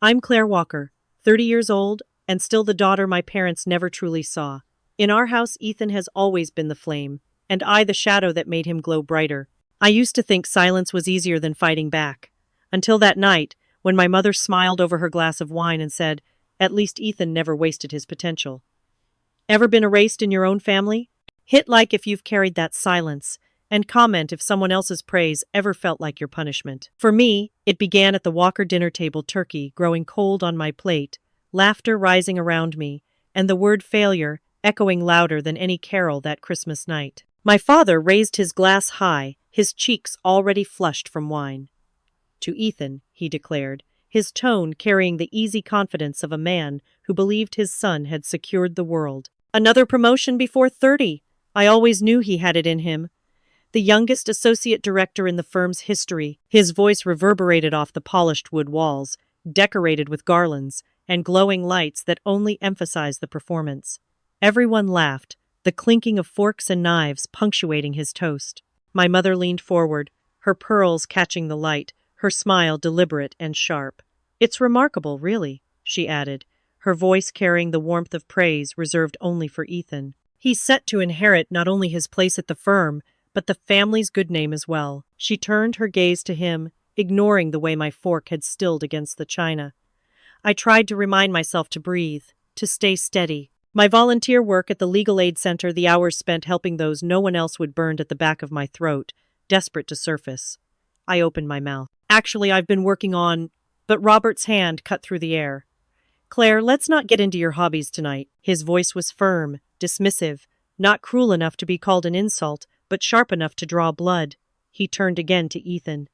I'm Claire Walker, 30 years old, and still the daughter my parents never truly saw. In our house, Ethan has always been the flame, and I the shadow that made him glow brighter. I used to think silence was easier than fighting back. Until that night, when my mother smiled over her glass of wine and said, "At least Ethan never wasted his potential." Ever been erased in your own family? Hit like if you've carried that silence, and comment if someone else's praise ever felt like your punishment. For me, it began at the Walker dinner table, turkey growing cold on my plate, laughter rising around me, and the word failure echoing louder than any carol that Christmas night. My father raised his glass high, his cheeks already flushed from wine. "To Ethan," he declared, his tone carrying the easy confidence of a man who believed his son had secured the world. "Another promotion before 30. I always knew he had it in him. The youngest associate director in the firm's history." His voice reverberated off the polished wood walls, decorated with garlands and glowing lights that only emphasized the performance. Everyone laughed, the clinking of forks and knives punctuating his toast. My mother leaned forward, her pearls catching the light, her smile deliberate and sharp. "It's remarkable, really," she added, her voice carrying the warmth of praise reserved only for Ethan. "He's set to inherit not only his place at the firm, but the family's good name as well." She turned her gaze to him, ignoring the way my fork had stilled against the china. I tried to remind myself to breathe, to stay steady. My volunteer work at the Legal Aid Center, the hours spent helping those no one else would, burned at the back of my throat, desperate to surface. I opened my mouth. "Actually, I've been working on—" But Robert's hand cut through the air. "Claire, let's not get into your hobbies tonight." His voice was firm, dismissive, not cruel enough to be called an insult, but sharp enough to draw blood. He turned again to Ethan.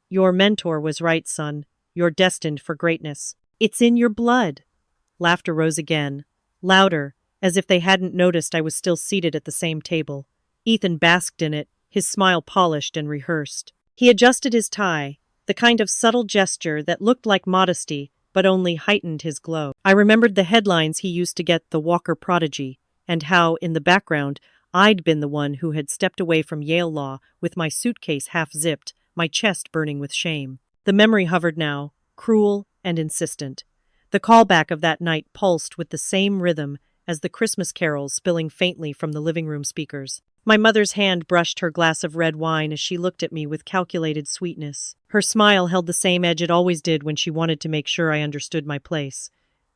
"Your mentor was right, son. You're destined for greatness. It's in your blood." Laughter rose again, louder, as if they hadn't noticed I was still seated at the same table. Ethan basked in it, his smile polished and rehearsed. He adjusted his tie, the kind of subtle gesture that looked like modesty, but only heightened his glow. I remembered the headlines he used to get, the Walker prodigy, and how, in the background, I'd been the one who had stepped away from Yale Law with my suitcase half-zipped, my chest burning with shame. The memory hovered now, cruel and insistent. The callback of that night pulsed with the same rhythm as the Christmas carols spilling faintly from the living room speakers. My mother's hand brushed her glass of red wine as she looked at me with calculated sweetness. Her smile held the same edge it always did when she wanted to make sure I understood my place.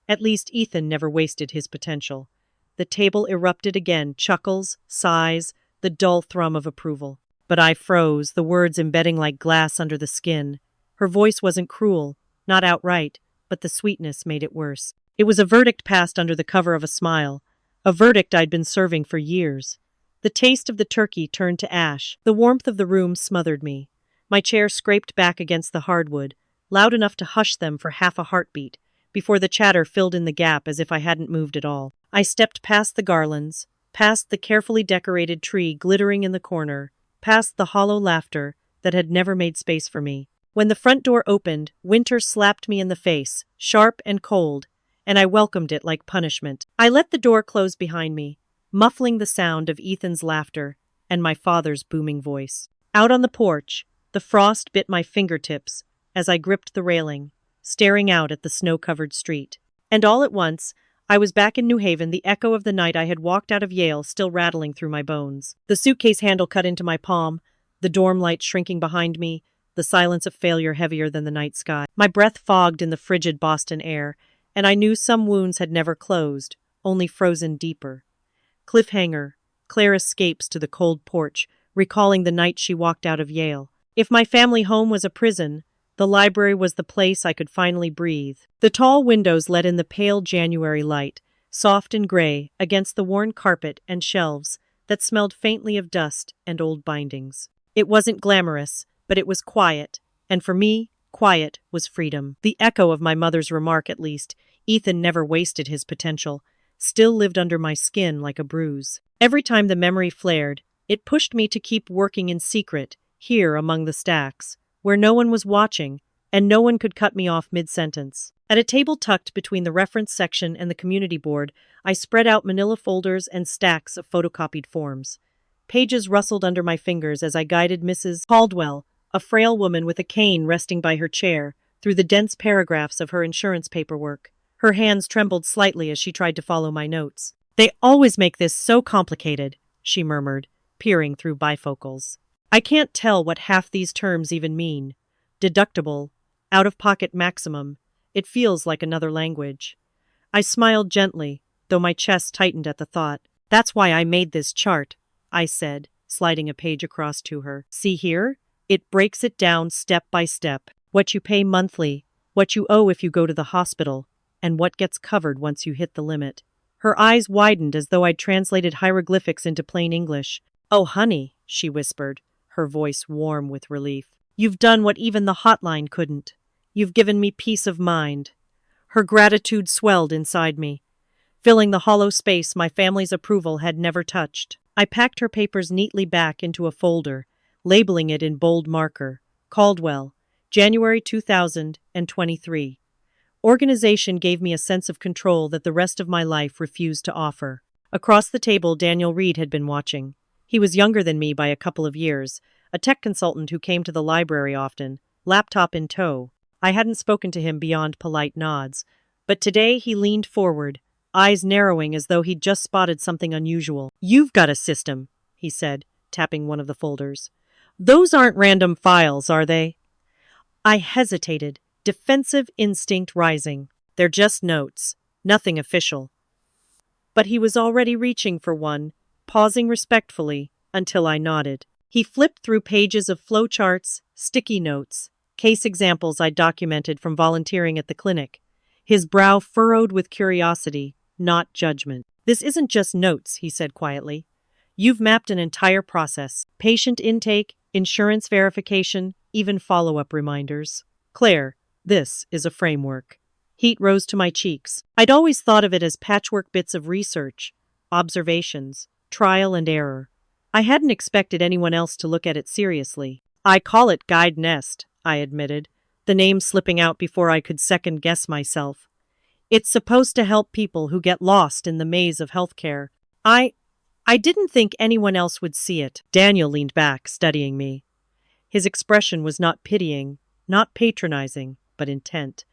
At least Ethan never wasted his potential. The table erupted again, chuckles, sighs, the dull thrum of approval. But I froze, the words embedding like glass under the skin. Her voice wasn't cruel, not outright, but the sweetness made it worse. It was a verdict passed under the cover of a smile, a verdict I'd been serving for years. The taste of the turkey turned to ash. The warmth of the room smothered me. My chair scraped back against the hardwood, loud enough to hush them for half a heartbeat, before the chatter filled in the gap as if I hadn't moved at all. I stepped past the garlands, past the carefully decorated tree glittering in the corner, past the hollow laughter that had never made space for me. When the front door opened, winter slapped me in the face, sharp and cold, and I welcomed it like punishment. I let the door close behind me, muffling the sound of Ethan's laughter and my father's booming voice. Out on the porch, the frost bit my fingertips as I gripped the railing, staring out at the snow-covered street. And all at once, I was back in New Haven, the echo of the night I had walked out of Yale still rattling through my bones. The suitcase handle cut into my palm, the dorm light shrinking behind me, the silence of failure heavier than the night sky. My breath fogged in the frigid Boston air, and I knew some wounds had never closed, only frozen deeper. Cliffhanger. Claire escapes to the cold porch, recalling the night she walked out of Yale. If my family home was a prison, the library was the place I could finally breathe. The tall windows let in the pale January light, soft and gray, against the worn carpet and shelves that smelled faintly of dust and old bindings. It wasn't glamorous, but it was quiet, and for me, quiet was freedom. The echo of my mother's remark, at least, Ethan never wasted his potential, still lived under my skin like a bruise. Every time the memory flared, it pushed me to keep working in secret, here among the stacks, where no one was watching, and no one could cut me off mid-sentence. At a table tucked between the reference section and the community board, I spread out manila folders and stacks of photocopied forms. Pages rustled under my fingers as I guided Mrs. Caldwell, a frail woman with a cane resting by her chair, through the dense paragraphs of her insurance paperwork. Her hands trembled slightly as she tried to follow my notes. "They always make this so complicated," she murmured, peering through bifocals. "I can't tell what half these terms even mean. Deductible, out-of-pocket maximum. It feels like another language." I smiled gently, though my chest tightened at the thought. "That's why I made this chart," I said, sliding a page across to her. "See here? It breaks it down step by step. What you pay monthly, what you owe if you go to the hospital, and what gets covered once you hit the limit." Her eyes widened as though I'd translated hieroglyphics into plain English. "Oh, honey," she whispered, her voice warm with relief. "You've done what even the hotline couldn't. You've given me peace of mind." Her gratitude swelled inside me, filling the hollow space my family's approval had never touched. I packed her papers neatly back into a folder, labeling it in bold marker, "Caldwell, January 2023. Organization gave me a sense of control that the rest of my life refused to offer. Across the table, Daniel Reed had been watching. He was younger than me by a couple of years, a tech consultant who came to the library often, laptop in tow. I hadn't spoken to him beyond polite nods, but today he leaned forward, eyes narrowing as though he'd just spotted something unusual. "You've got a system," he said, tapping one of the folders. "Those aren't random files, are they?" I hesitated, defensive instinct rising. "They're just notes, nothing official." But he was already reaching for one, pausing respectfully, until I nodded. He flipped through pages of flowcharts, sticky notes, case examples I'd documented from volunteering at the clinic. His brow furrowed with curiosity, not judgment. "This isn't just notes," he said quietly. "You've mapped an entire process. Patient intake, insurance verification, even follow-up reminders. Claire, this is a framework." Heat rose to my cheeks. I'd always thought of it as patchwork bits of research, observations, trial and error. I hadn't expected anyone else to look at it seriously. "I call it Guide Nest," I admitted, the name slipping out before I could second-guess myself. "It's supposed to help people who get lost in the maze of healthcare." I didn't think anyone else would see it. Daniel leaned back, studying me. His expression was not pitying, not patronizing, but intent.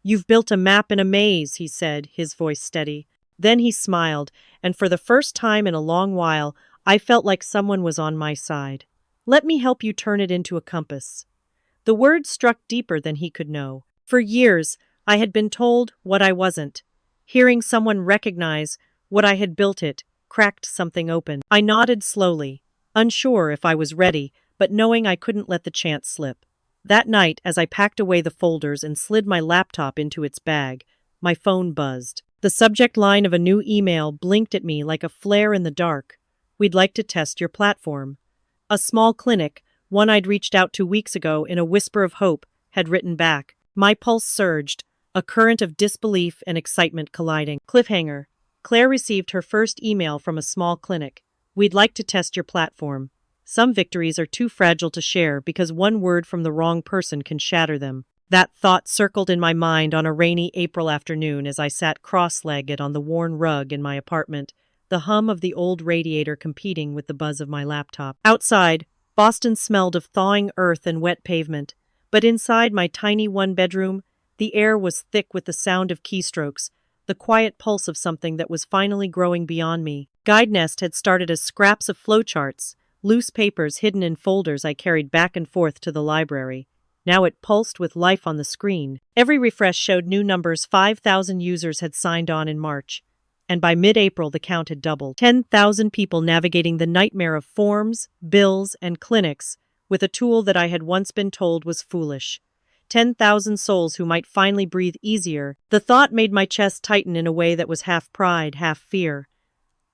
"You've built a map in a maze," he said, his voice steady. Then he smiled, and for the first time in a long while, I felt like someone was on my side. "Let me help you turn it into a compass." The word struck deeper than he could know. For years, I had been told what I wasn't. Hearing someone recognize what I had built it cracked something open. I nodded slowly, unsure if I was ready, but knowing I couldn't let the chance slip. That night, as I packed away the folders and slid my laptop into its bag, my phone buzzed. The subject line of a new email blinked at me like a flare in the dark. "We'd like to test your platform." A small clinic, one I'd reached out to weeks ago in a whisper of hope, had written back. My pulse surged, a current of disbelief and excitement colliding. Cliffhanger. Claire received her first email from a small clinic. "We'd like to test your platform. Some victories are too fragile to share because one word from the wrong person can shatter them." That thought circled in my mind on a rainy April afternoon as I sat cross-legged on the worn rug in my apartment, the hum of the old radiator competing with the buzz of my laptop. Outside, Boston smelled of thawing earth and wet pavement, but inside my tiny one-bedroom, the air was thick with the sound of keystrokes, the quiet pulse of something that was finally growing beyond me. GuideNest had started as scraps of flowcharts, loose papers hidden in folders I carried back and forth to the library. Now it pulsed with life on the screen. Every refresh showed new numbers. 5,000 users had signed on in March, and by mid-April the count had doubled. 10,000 people navigating the nightmare of forms, bills, and clinics with a tool that I had once been told was foolish. 10,000 souls who might finally breathe easier. The thought made my chest tighten in a way that was half pride, half fear.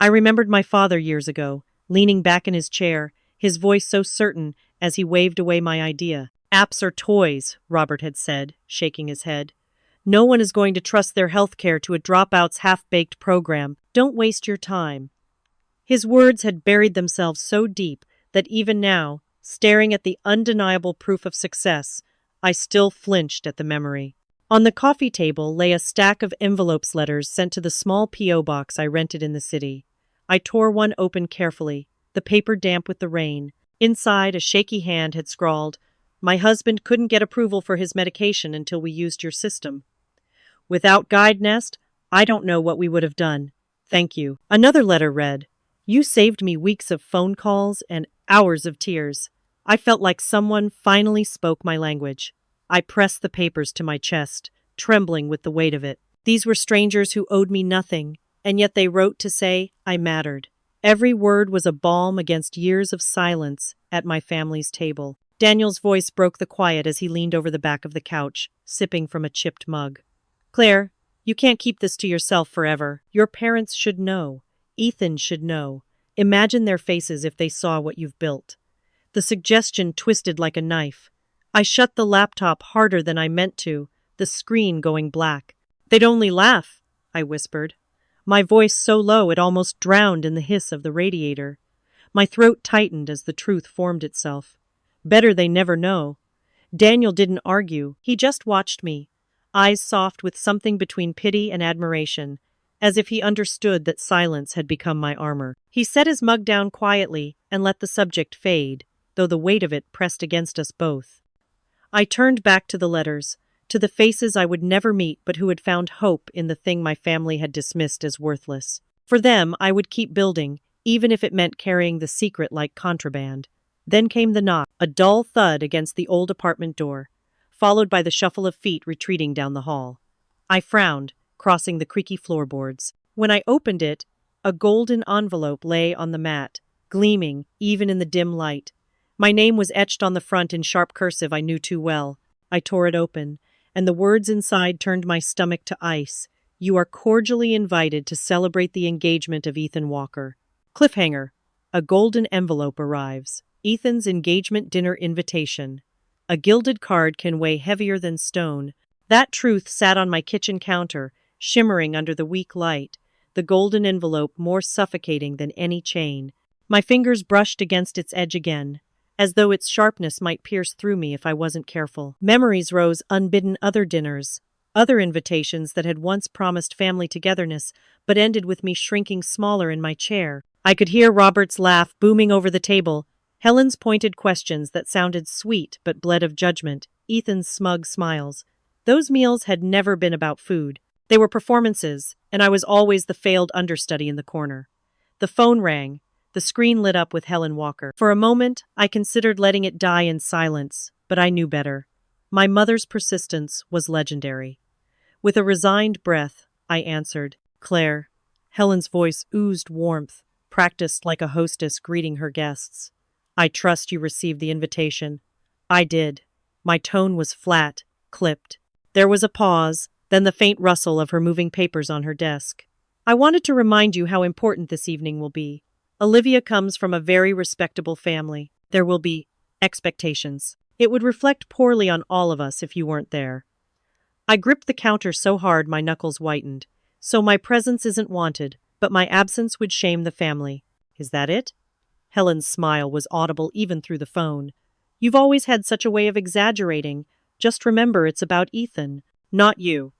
I remembered my father years ago, leaning back in his chair, his voice so certain as he waved away my idea. "Apps are toys," Robert had said, shaking his head. "No one is going to trust their healthcare to a dropout's half-baked program. Don't waste your time." His words had buried themselves so deep that even now, staring at the undeniable proof of success, I still flinched at the memory. On the coffee table lay a stack of envelopes letters sent to the small P.O. box I rented in the city. I tore one open carefully, the paper damp with the rain. Inside, a shaky hand had scrawled, My husband couldn't get approval for his medication until we used your system. Without Guide Nest, I don't know what we would have done. Thank you." Another letter read, "You saved me weeks of phone calls and hours of tears. I felt like someone finally spoke my language." I pressed the papers to my chest, trembling with the weight of it. These were strangers who owed me nothing, and yet they wrote to say I mattered. Every word was a balm against years of silence at my family's table. Daniel's voice broke the quiet as he leaned over the back of the couch, sipping from a chipped mug. "Claire, you can't keep this to yourself forever. Your parents should know. Ethan should know. Imagine their faces if they saw what you've built." The suggestion twisted like a knife. I shut the laptop harder than I meant to, the screen going black. "They'd only laugh," I whispered, my voice so low it almost drowned in the hiss of the radiator. My throat tightened as the truth formed itself. Better they never know. Daniel didn't argue, he just watched me, eyes soft with something between pity and admiration, as if he understood that silence had become my armor. He set his mug down quietly and let the subject fade, though the weight of it pressed against us both. I turned back to the letters, to the faces I would never meet but who had found hope in the thing my family had dismissed as worthless. For them, I would keep building, even if it meant carrying the secret like contraband. Then came the knock, a dull thud against the old apartment door, followed by the shuffle of feet retreating down the hall. I frowned, crossing the creaky floorboards. When I opened it, a golden envelope lay on the mat, gleaming even in the dim light. My name was etched on the front in sharp cursive I knew too well. I tore it open, and the words inside turned my stomach to ice. "You are cordially invited to celebrate the engagement of Ethan Walker." Cliffhanger. A golden envelope arrives. Ethan's engagement dinner invitation. A gilded card can weigh heavier than stone. That truth sat on my kitchen counter, shimmering under the weak light, the golden envelope more suffocating than any chain. My fingers brushed against its edge again, as though its sharpness might pierce through me if I wasn't careful. Memories rose unbidden, other dinners, other invitations that had once promised family togetherness, but ended with me shrinking smaller in my chair. I could hear Robert's laugh booming over the table, Helen's pointed questions that sounded sweet but bled of judgment, Ethan's smug smiles. Those meals had never been about food. They were performances, and I was always the failed understudy in the corner. The phone rang. The screen lit up with Helen Walker. For a moment, I considered letting it die in silence, but I knew better. My mother's persistence was legendary. With a resigned breath, I answered, "Claire." Helen's voice oozed warmth, practiced like a hostess greeting her guests. "I trust you received the invitation." I did. My tone was flat, clipped. There was a pause, then the faint rustle of her moving papers on her desk. "I wanted to remind you how important this evening will be. Olivia comes from a very respectable family. There will be expectations. It would reflect poorly on all of us if you weren't there." I gripped the counter so hard my knuckles whitened. "So my presence isn't wanted, but my absence would shame the family. Is that it?" Helen's smile was audible even through the phone. "You've always had such a way of exaggerating. Just remember it's about Ethan, not you."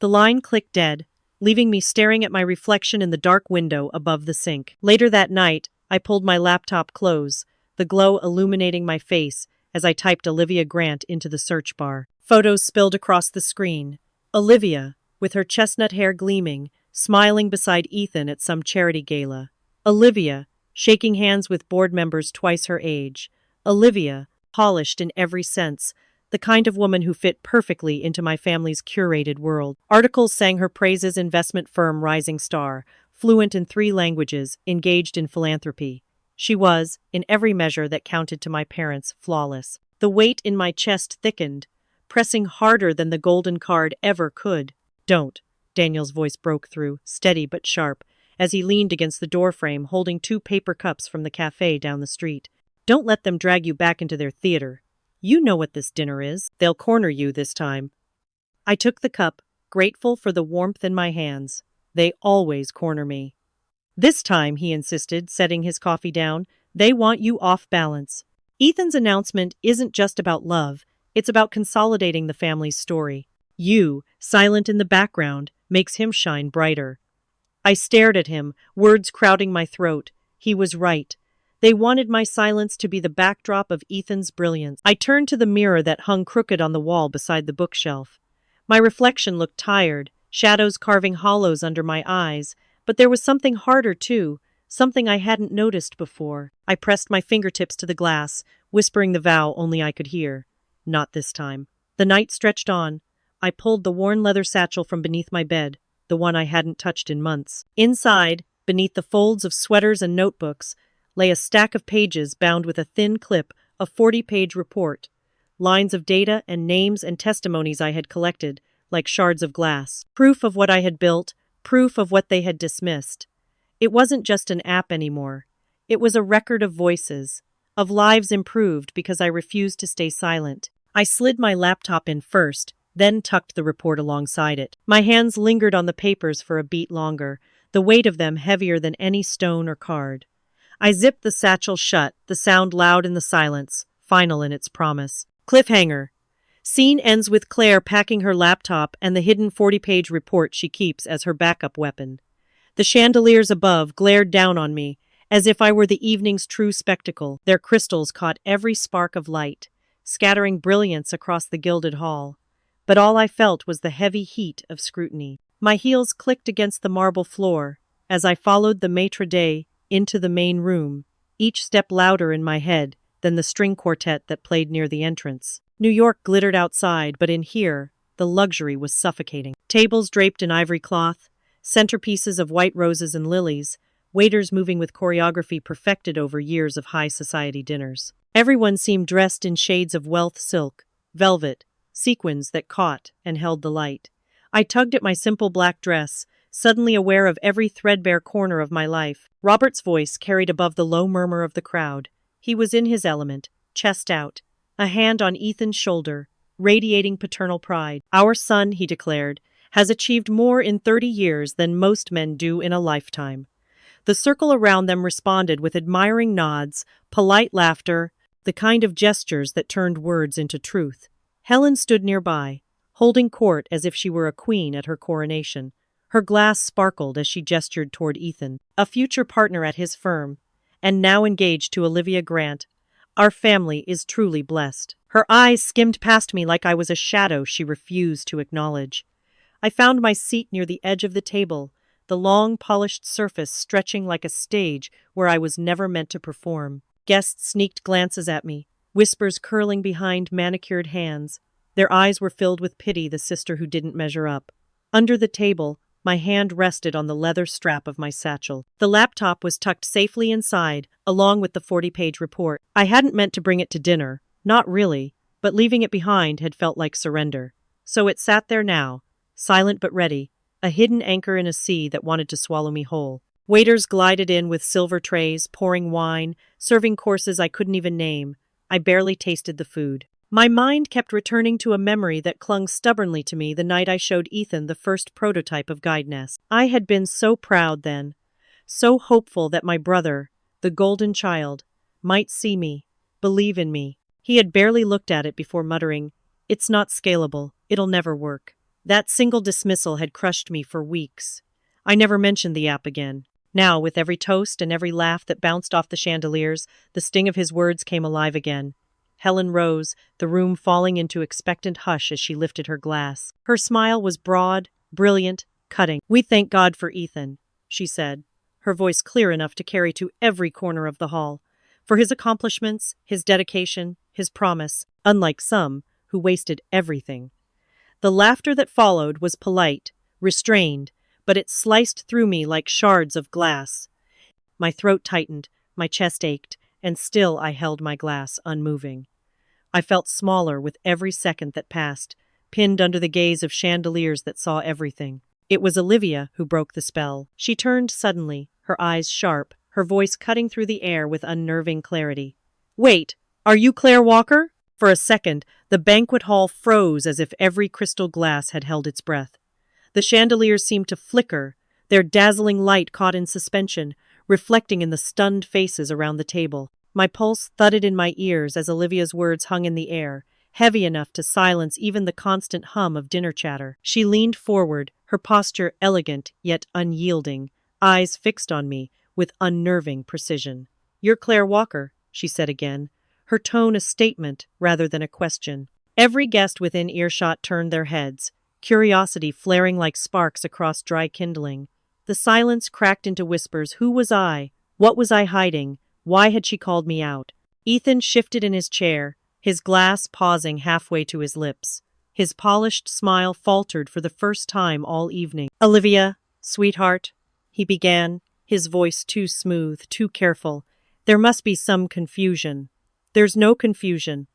The line clicked dead, leaving me staring at my reflection in the dark window above the sink. Later that night, I pulled my laptop close, the glow illuminating my face as I typed Olivia Grant into the search bar. Photos spilled across the screen. Olivia, with her chestnut hair gleaming, smiling beside Ethan at some charity gala. Olivia, shaking hands with board members twice her age. Olivia, polished in every sense, the kind of woman who fit perfectly into my family's curated world. Articles sang her praises, investment firm rising star, fluent in 3 languages, engaged in philanthropy. She was, in every measure that counted to my parents, flawless. The weight in my chest thickened, pressing harder than the golden card ever could. "Don't," Daniel's voice broke through, steady but sharp, as he leaned against the doorframe holding 2 paper cups from the cafe down the street. "Don't let them drag you back into their theater. You know what this dinner is. They'll corner you this time." I took the cup, grateful for the warmth in my hands. They always corner me. "This time," he insisted, setting his coffee down, "they want you off balance. Ethan's announcement isn't just about love, it's about consolidating the family's story. You, silent in the background, makes him shine brighter." I stared at him, words crowding my throat. He was right. They wanted my silence to be the backdrop of Ethan's brilliance. I turned to the mirror that hung crooked on the wall beside the bookshelf. My reflection looked tired, shadows carving hollows under my eyes, but there was something harder too, something I hadn't noticed before. I pressed my fingertips to the glass, whispering the vow only I could hear. Not this time. The night stretched on. I pulled the worn leather satchel from beneath my bed, the one I hadn't touched in months. Inside, beneath the folds of sweaters and notebooks, lay a stack of pages bound with a thin clip, a 40-page report. Lines of data and names and testimonies I had collected, like shards of glass. Proof of what I had built, proof of what they had dismissed. It wasn't just an app anymore. It was a record of voices, of lives improved because I refused to stay silent. I slid my laptop in first, then tucked the report alongside it. My hands lingered on the papers for a beat longer, the weight of them heavier than any stone or card. I zipped the satchel shut, the sound loud in the silence, final in its promise. Cliffhanger. Scene ends with Claire packing her laptop and the hidden 40-page report she keeps as her backup weapon. The chandeliers above glared down on me, as if I were the evening's true spectacle. Their crystals caught every spark of light, scattering brilliance across the gilded hall. But all I felt was the heavy heat of scrutiny. My heels clicked against the marble floor as I followed the maitre d' into the main room, each step louder in my head than the string quartet that played near the entrance. New York glittered outside, but in here, the luxury was suffocating. Tables draped in ivory cloth, centerpieces of white roses and lilies, waiters moving with choreography perfected over years of high society dinners. Everyone seemed dressed in shades of wealth silk, velvet, sequins that caught and held the light. I tugged at my simple black dress, suddenly aware of every threadbare corner of my life. Robert's voice carried above the low murmur of the crowd. He was in his element, chest out, a hand on Ethan's shoulder, radiating paternal pride. Our son, he declared, has achieved more in 30 years than most men do in a lifetime. The circle around them responded with admiring nods, polite laughter, the kind of gestures that turned words into truth. Helen stood nearby, holding court as if she were a queen at her coronation. Her glass sparkled as she gestured toward Ethan, a future partner at his firm, and now engaged to Olivia Grant. Our family is truly blessed. Her eyes skimmed past me like I was a shadow she refused to acknowledge. I found my seat near the edge of the table, the long, polished surface stretching like a stage where I was never meant to perform. Guests sneaked glances at me, whispers curling behind manicured hands. Their eyes were filled with pity, the sister who didn't measure up. Under the table, my hand rested on the leather strap of my satchel. The laptop was tucked safely inside, along with the 40-page report. I hadn't meant to bring it to dinner, not really, but leaving it behind had felt like surrender. So it sat there now, silent but ready, a hidden anchor in a sea that wanted to swallow me whole. Waiters glided in with silver trays, pouring wine, serving courses I couldn't even name. I barely tasted the food. My mind kept returning to a memory that clung stubbornly to me the night I showed Ethan the first prototype of Guide Nest. I had been so proud then, so hopeful that my brother, the golden child, might see me, believe in me. He had barely looked at it before muttering, "It's not scalable, it'll never work." That single dismissal had crushed me for weeks. I never mentioned the app again. Now, with every toast and every laugh that bounced off the chandeliers, the sting of his words came alive again. Helen rose, the room falling into expectant hush as she lifted her glass. Her smile was broad, brilliant, cutting. "We thank God for Ethan," she said, her voice clear enough to carry to every corner of the hall, "for his accomplishments, his dedication, his promise, unlike some who wasted everything." The laughter that followed was polite, restrained, but it sliced through me like shards of glass. My throat tightened, my chest ached, and still I held my glass, unmoving. I felt smaller with every second that passed, pinned under the gaze of chandeliers that saw everything. It was Olivia who broke the spell. She turned suddenly, her eyes sharp, her voice cutting through the air with unnerving clarity. "Wait, are you Claire Walker?" For a second, the banquet hall froze as if every crystal glass had held its breath. The chandeliers seemed to flicker, their dazzling light caught in suspension, reflecting in the stunned faces around the table. My pulse thudded in my ears as Olivia's words hung in the air, heavy enough to silence even the constant hum of dinner chatter. She leaned forward, her posture elegant yet unyielding, eyes fixed on me with unnerving precision. "You're Claire Walker," she said again, her tone a statement rather than a question. Every guest within earshot turned their heads, curiosity flaring like sparks across dry kindling. The silence cracked into whispers. Who was I? What was I hiding? Why had she called me out? Ethan shifted in his chair, his glass pausing halfway to his lips. His polished smile faltered for the first time all evening. "Olivia, sweetheart," he began, his voice too smooth, too careful. "There must be some confusion." "There's no confusion."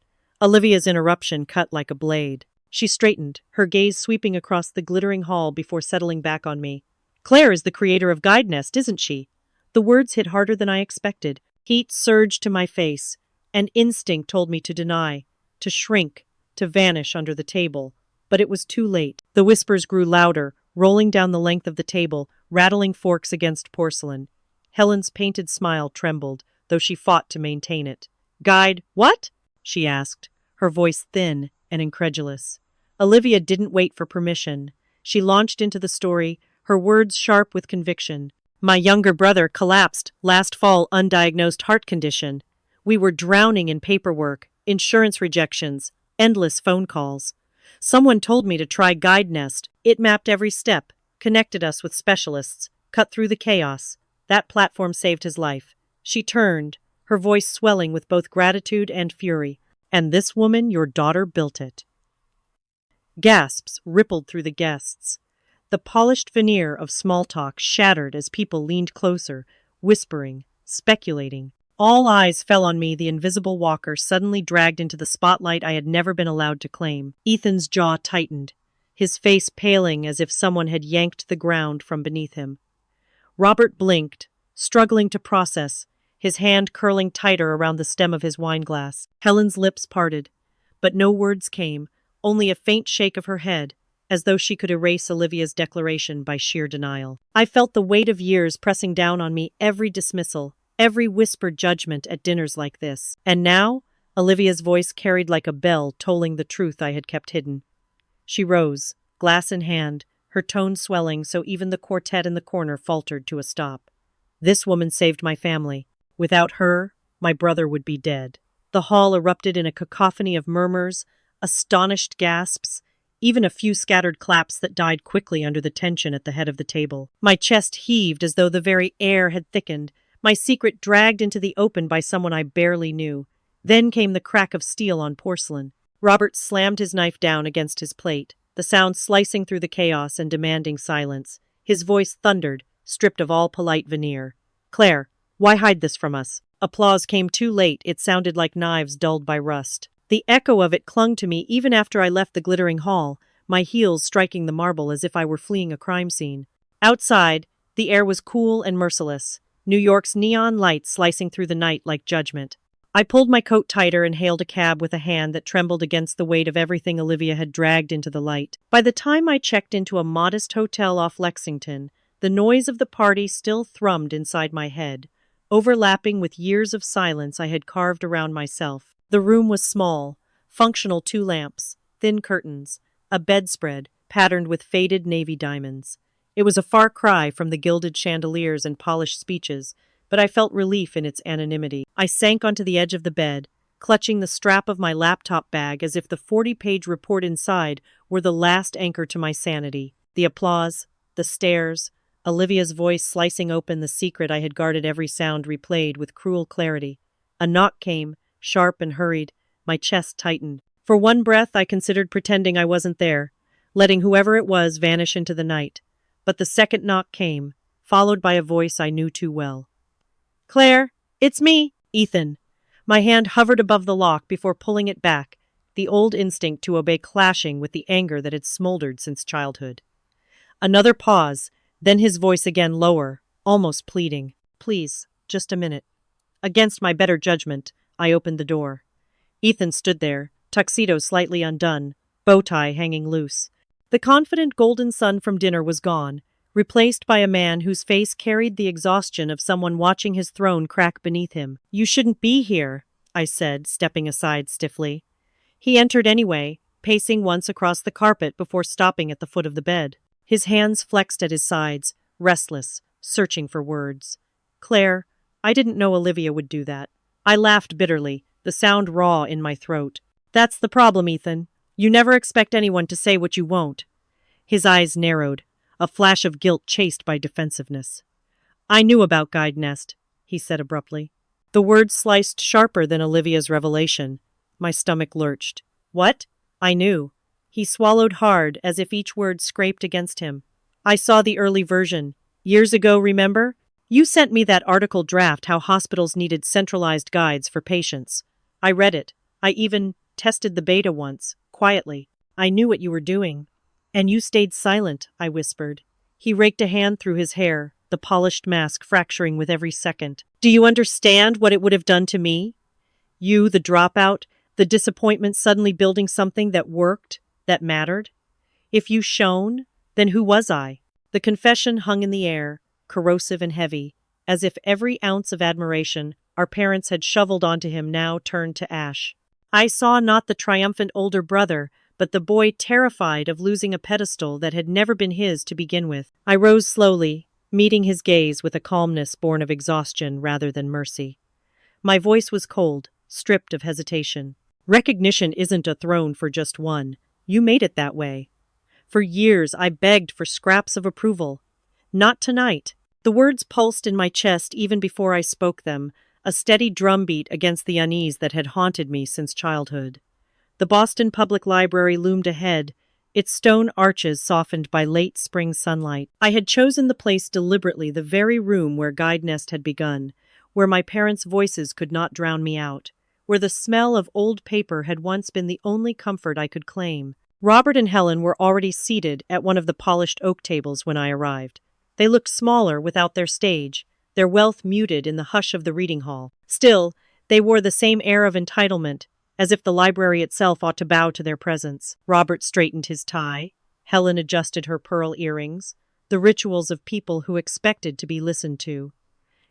Olivia's interruption cut like a blade. She straightened, her gaze sweeping across the glittering hall before settling back on me. "Claire is the creator of Guide Nest, isn't she?" The words hit harder than I expected. Heat surged to my face. An instinct told me to deny, to shrink, to vanish under the table. But it was too late. The whispers grew louder, rolling down the length of the table, rattling forks against porcelain. Helen's painted smile trembled, though she fought to maintain it. "Guide, what?" she asked, her voice thin and incredulous. Olivia didn't wait for permission. She launched into the story, her words sharp with conviction. "My younger brother collapsed last fall, undiagnosed heart condition. We were drowning in paperwork, insurance rejections, endless phone calls. Someone told me to try Guide Nest. It mapped every step, connected us with specialists, cut through the chaos. That platform saved his life." She turned, her voice swelling with both gratitude and fury. "And this woman, your daughter, built it." Gasps rippled through the guests. The polished veneer of small talk shattered as people leaned closer, whispering, speculating. All eyes fell on me, the invisible Walker suddenly dragged into the spotlight I had never been allowed to claim. Ethan's jaw tightened, his face paling as if someone had yanked the ground from beneath him. Robert blinked, struggling to process, his hand curling tighter around the stem of his wineglass. Helen's lips parted, but no words came, only a faint shake of her head, as though she could erase Olivia's declaration by sheer denial. I felt the weight of years pressing down on me, every dismissal, every whispered judgment at dinners like this. And now, Olivia's voice carried like a bell, tolling the truth I had kept hidden. She rose, glass in hand, her tone swelling so even the quartet in the corner faltered to a stop. "This woman saved my family. Without her, my brother would be dead." The hall erupted in a cacophony of murmurs, astonished gasps, even a few scattered claps that died quickly under the tension at the head of the table. My chest heaved as though the very air had thickened, my secret dragged into the open by someone I barely knew. Then came the crack of steel on porcelain. Robert slammed his knife down against his plate, the sound slicing through the chaos and demanding silence. His voice thundered, stripped of all polite veneer. "Claire, why hide this from us?" Applause came too late. It sounded like knives dulled by rust. The echo of it clung to me even after I left the glittering hall, my heels striking the marble as if I were fleeing a crime scene. Outside, the air was cool and merciless, New York's neon lights slicing through the night like judgment. I pulled my coat tighter and hailed a cab with a hand that trembled against the weight of everything Olivia had dragged into the light. By the time I checked into a modest hotel off Lexington, the noise of the party still thrummed inside my head, overlapping with years of silence I had carved around myself. The room was small, functional: 2 lamps, thin curtains, a bedspread patterned with faded navy diamonds. It was a far cry from the gilded chandeliers and polished speeches, but I felt relief in its anonymity. I sank onto the edge of the bed, clutching the strap of my laptop bag as if the 40-page report inside were the last anchor to my sanity. The applause, the stares, Olivia's voice slicing open the secret I had guarded, every sound replayed with cruel clarity. A knock came, sharp and hurried. My chest tightened. For one breath, I considered pretending I wasn't there, letting whoever it was vanish into the night. But the second knock came, followed by a voice I knew too well. "Claire, it's me, Ethan." My hand hovered above the lock before pulling it back, the old instinct to obey clashing with the anger that had smoldered since childhood. Another pause, then his voice again, lower, almost pleading. "Please, just a minute." Against my better judgment, I opened the door. Ethan stood there, tuxedo slightly undone, bow tie hanging loose. The confident golden sun from dinner was gone, replaced by a man whose face carried the exhaustion of someone watching his throne crack beneath him. "You shouldn't be here," I said, stepping aside stiffly. He entered anyway, pacing once across the carpet before stopping at the foot of the bed. His hands flexed at his sides, restless, searching for words. "Claire, I didn't know Olivia would do that. I laughed bitterly, the sound raw in my throat. That's the problem, Ethan. You never expect anyone to say what you won't. His eyes narrowed, a flash of guilt chased by defensiveness. I knew about Guide Nest, he said abruptly. The words sliced sharper than Olivia's revelation. My stomach lurched. What? I knew. He swallowed hard, as if each word scraped against him. I saw the early version. Years ago, remember? You sent me that article draft how hospitals needed centralized guides for patients. I read it. I even tested the beta once, quietly. I knew what you were doing. And you stayed silent, I whispered. He raked a hand through his hair, the polished mask fracturing with every second. Do you understand what it would have done to me? You, the dropout, the disappointment suddenly building something that worked, that mattered? If you shone, then who was I? The confession hung in the air, corrosive and heavy, as if every ounce of admiration our parents had shoveled onto him now turned to ash. I saw not the triumphant older brother, but the boy terrified of losing a pedestal that had never been his to begin with. I rose slowly, meeting his gaze with a calmness born of exhaustion rather than mercy. My voice was cold, stripped of hesitation. Recognition isn't a throne for just one. You made it that way. For years I begged for scraps of approval. Not tonight. The words pulsed in my chest even before I spoke them, a steady drumbeat against the unease that had haunted me since childhood. The Boston Public Library loomed ahead, its stone arches softened by late spring sunlight. I had chosen the place deliberately, the very room where Guide Nest had begun, where my parents' voices could not drown me out, where the smell of old paper had once been the only comfort I could claim. Robert and Helen were already seated at one of the polished oak tables when I arrived. They looked smaller without their stage, their wealth muted in the hush of the reading hall. Still, they wore the same air of entitlement, as if the library itself ought to bow to their presence. Robert straightened his tie. Helen adjusted her pearl earrings, the rituals of people who expected to be listened to.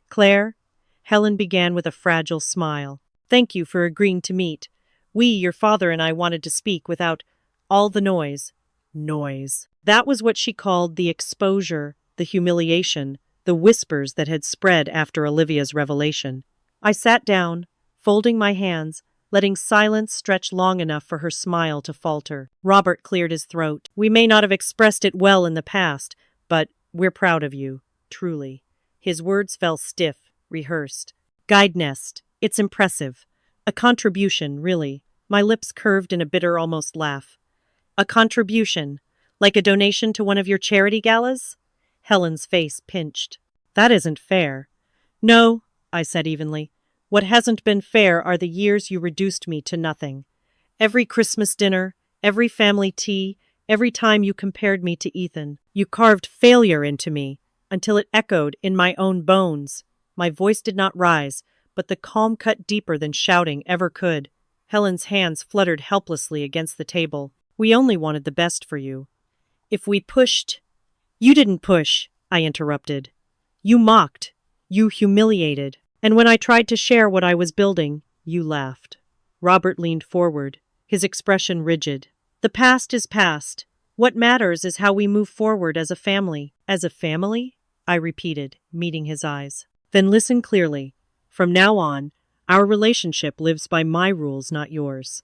Claire, Helen began with a fragile smile. Thank you for agreeing to meet. We, your father and I, wanted to speak without all the noise. Noise. That was what she called the exposure, the humiliation, the whispers that had spread after Olivia's revelation. I sat down, folding my hands, letting silence stretch long enough for her smile to falter. Robert cleared his throat. We may not have expressed it well in the past, but we're proud of you, truly. His words fell stiff, rehearsed. Guide Nest. It's impressive. A contribution, really. My lips curved in a bitter almost laugh. A contribution? Like a donation to one of your charity galas? Helen's face pinched. That isn't fair. No, I said evenly. What hasn't been fair are the years you reduced me to nothing. Every Christmas dinner, every family tea, every time you compared me to Ethan. You carved failure into me, until it echoed in my own bones. My voice did not rise, but the calm cut deeper than shouting ever could. Helen's hands fluttered helplessly against the table. We only wanted the best for you. If we pushed... You didn't push, I interrupted. You mocked. You humiliated. And when I tried to share what I was building, you laughed. Robert leaned forward, his expression rigid. The past is past. What matters is how we move forward as a family. As a family? I repeated, meeting his eyes. Then listen clearly. From now on, our relationship lives by my rules, not yours.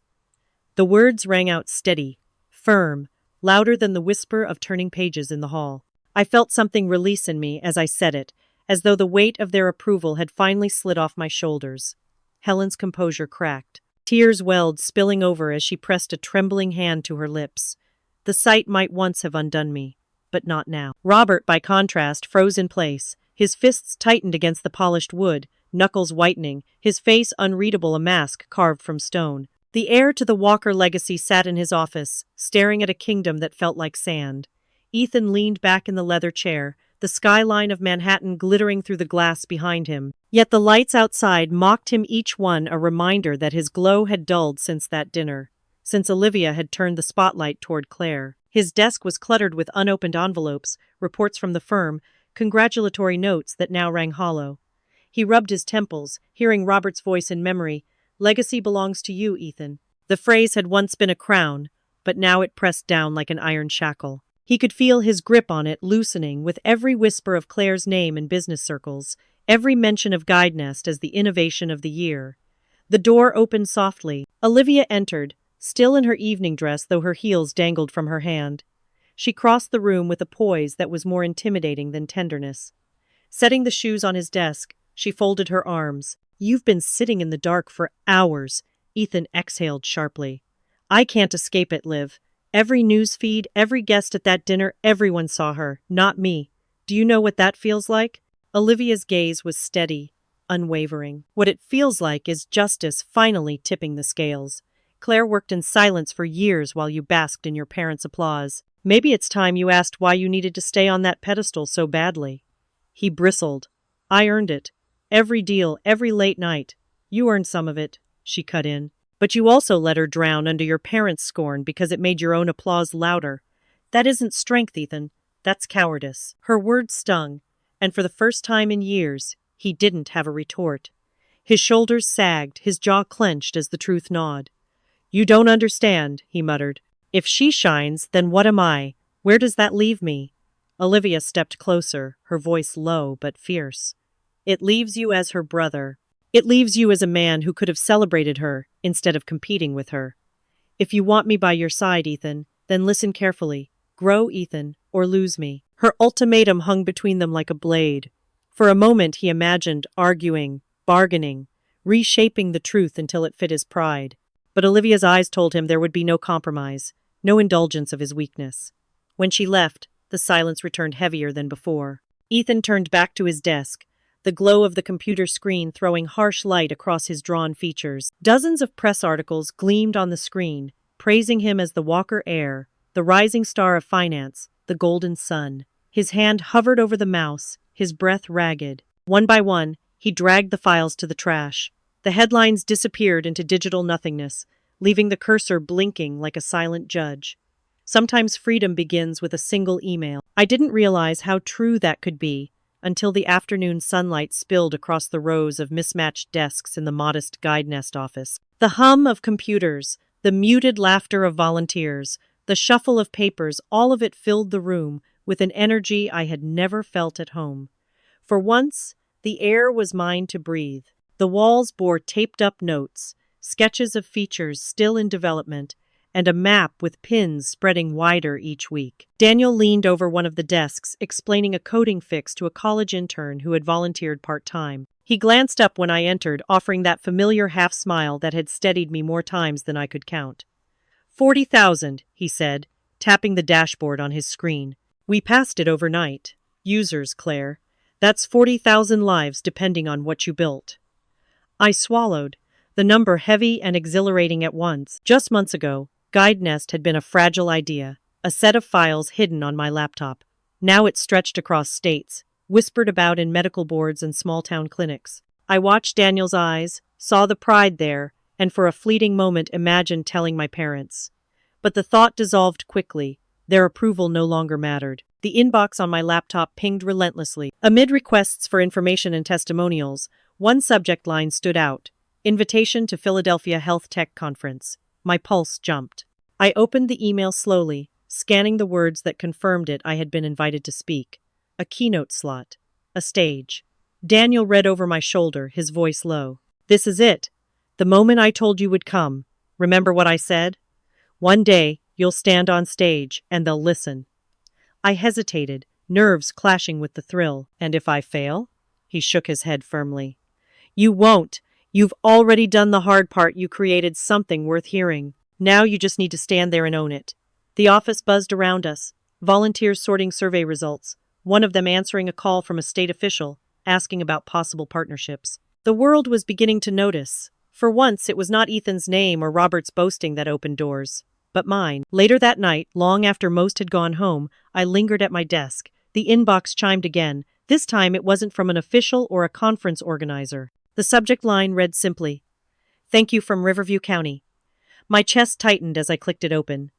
The words rang out steady, firm, louder than the whisper of turning pages in the hall. I felt something release in me as I said it, as though the weight of their approval had finally slid off my shoulders. Helen's composure cracked. Tears welled, spilling over as she pressed a trembling hand to her lips. The sight might once have undone me, but not now. Robert, by contrast, froze in place. His fists tightened against the polished wood, knuckles whitening, his face unreadable, a mask carved from stone. The heir to the Walker legacy sat in his office, staring at a kingdom that felt like sand. Ethan leaned back in the leather chair, the skyline of Manhattan glittering through the glass behind him. Yet the lights outside mocked him, each one a reminder that his glow had dulled since that dinner, since Olivia had turned the spotlight toward Claire. His desk was cluttered with unopened envelopes, reports from the firm, congratulatory notes that now rang hollow. He rubbed his temples, hearing Robert's voice in memory. Legacy belongs to you, Ethan. The phrase had once been a crown, but now it pressed down like an iron shackle. He could feel his grip on it loosening with every whisper of Claire's name in business circles, every mention of Guide Nest as the innovation of the year. The door opened softly. Olivia entered, still in her evening dress though her heels dangled from her hand. She crossed the room with a poise that was more intimidating than tenderness. Setting the shoes on his desk, she folded her arms. "You've been sitting in the dark for hours," Ethan exhaled sharply. "I can't escape it, Liv. Every news feed, every guest at that dinner, everyone saw her, not me. Do you know what that feels like?" Olivia's gaze was steady, unwavering. "What it feels like is justice finally tipping the scales. Claire worked in silence for years while you basked in your parents' applause. Maybe it's time you asked why you needed to stay on that pedestal so badly." He bristled. "I earned it. Every deal, every late night. You earned some of it," she cut in. "But you also let her drown under your parents' scorn because it made your own applause louder. That isn't strength, Ethan. That's cowardice." Her words stung, and for the first time in years, he didn't have a retort. His shoulders sagged, his jaw clenched as the truth gnawed. "You don't understand," he muttered. "If she shines, then what am I? Where does that leave me?" Olivia stepped closer, her voice low but fierce. "It leaves you as her brother. It leaves you as a man who could have celebrated her instead of competing with her. If you want me by your side, Ethan, then listen carefully. Grow, Ethan, or lose me." Her ultimatum hung between them like a blade. For a moment he imagined arguing, bargaining, reshaping the truth until it fit his pride. But Olivia's eyes told him there would be no compromise, no indulgence of his weakness. When she left, the silence returned heavier than before. Ethan turned back to his desk, the glow of the computer screen throwing harsh light across his drawn features. Dozens of press articles gleamed on the screen, praising him as the Walker heir, the rising star of finance, the golden son. His hand hovered over the mouse, his breath ragged. One by one, he dragged the files to the trash. The headlines disappeared into digital nothingness, leaving the cursor blinking like a silent judge. Sometimes freedom begins with a single email. I didn't realize how true that could be until the afternoon sunlight spilled across the rows of mismatched desks in the modest Guide Nest office. The hum of computers, the muted laughter of volunteers, the shuffle of papers, all of it filled the room with an energy I had never felt at home. For once, the air was mine to breathe. The walls bore taped-up notes, sketches of features still in development, and a map with pins spreading wider each week. Daniel leaned over one of the desks, explaining a coding fix to a college intern who had volunteered part-time. He glanced up when I entered, offering that familiar half-smile that had steadied me more times than I could count. 40,000, he said, tapping the dashboard on his screen. "We passed it overnight. Users, Claire. That's 40,000 lives depending on what you built." I swallowed, the number heavy and exhilarating at once. Just months ago, Guide Nest had been a fragile idea, a set of files hidden on my laptop. Now it stretched across states, whispered about in medical boards and small-town clinics. I watched Daniel's eyes, saw the pride there, and for a fleeting moment imagined telling my parents. But the thought dissolved quickly. Their approval no longer mattered. The inbox on my laptop pinged relentlessly. Amid requests for information and testimonials, one subject line stood out: Invitation to Philadelphia Health Tech Conference. My pulse jumped. I opened the email slowly, scanning the words that confirmed I had been invited to speak. A keynote slot. A stage. Daniel read over my shoulder, his voice low. "This is it. The moment I told you would come. Remember what I said? One day, you'll stand on stage, and they'll listen." I hesitated, nerves clashing with the thrill. "And if I fail?" He shook his head firmly. "You won't. You've already done the hard part. You created something worth hearing. Now you just need to stand there and own it." The office buzzed around us, volunteers sorting survey results, one of them answering a call from a state official, asking about possible partnerships. The world was beginning to notice. For once, it was not Ethan's name or Robert's boasting that opened doors, but mine. Later that night, long after most had gone home, I lingered at my desk. The inbox chimed again. This time it wasn't from an official or a conference organizer. The subject line read simply, "Thank you from Riverview County." My chest tightened as I clicked it open.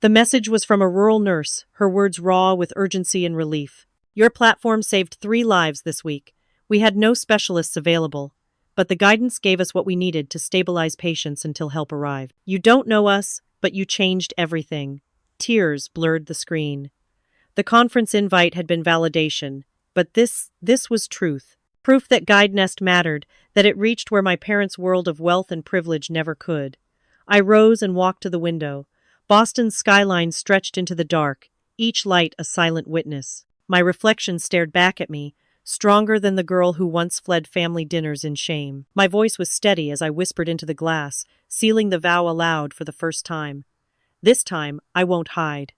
The message was from a rural nurse, her words raw with urgency and relief. "Your platform saved 3 lives this week. We had no specialists available, but the guidance gave us what we needed to stabilize patients until help arrived. You don't know us, but you changed everything." Tears blurred the screen. The conference invite had been validation, but this was truth. Proof that Guide Nest mattered, that it reached where my parents' world of wealth and privilege never could. I rose and walked to the window. Boston's skyline stretched into the dark, each light a silent witness. My reflection stared back at me, stronger than the girl who once fled family dinners in shame. My voice was steady as I whispered into the glass, sealing the vow aloud for the first time. This time, I won't hide.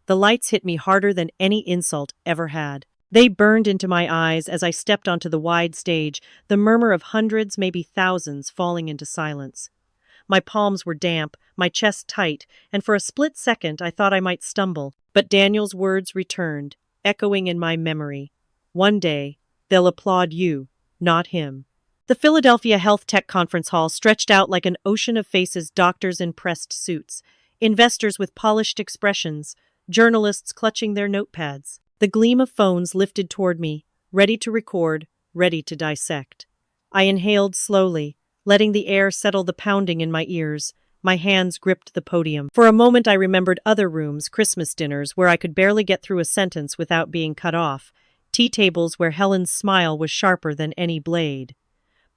The lights hit me harder than any insult ever had. They burned into my eyes as I stepped onto the wide stage, the murmur of hundreds, maybe thousands, falling into silence. My palms were damp, my chest tight, and for a split second I thought I might stumble. But Daniel's words returned, echoing in my memory. One day, they'll applaud you, not him. The Philadelphia Health Tech Conference Hall stretched out like an ocean of faces, doctors in pressed suits, investors with polished expressions, journalists clutching their notepads. The gleam of phones lifted toward me, ready to record, ready to dissect. I inhaled slowly, letting the air settle the pounding in my ears. My hands gripped the podium. For a moment I remembered other rooms, Christmas dinners, where I could barely get through a sentence without being cut off, tea tables where Helen's smile was sharper than any blade.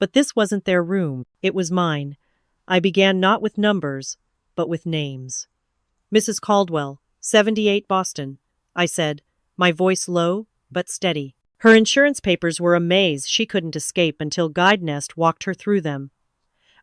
But this wasn't their room, it was mine. I began not with numbers, but with names. Mrs. Caldwell, 78 Boston, I said, my voice low but steady. Her insurance papers were a maze she couldn't escape until Guide Nest walked her through them.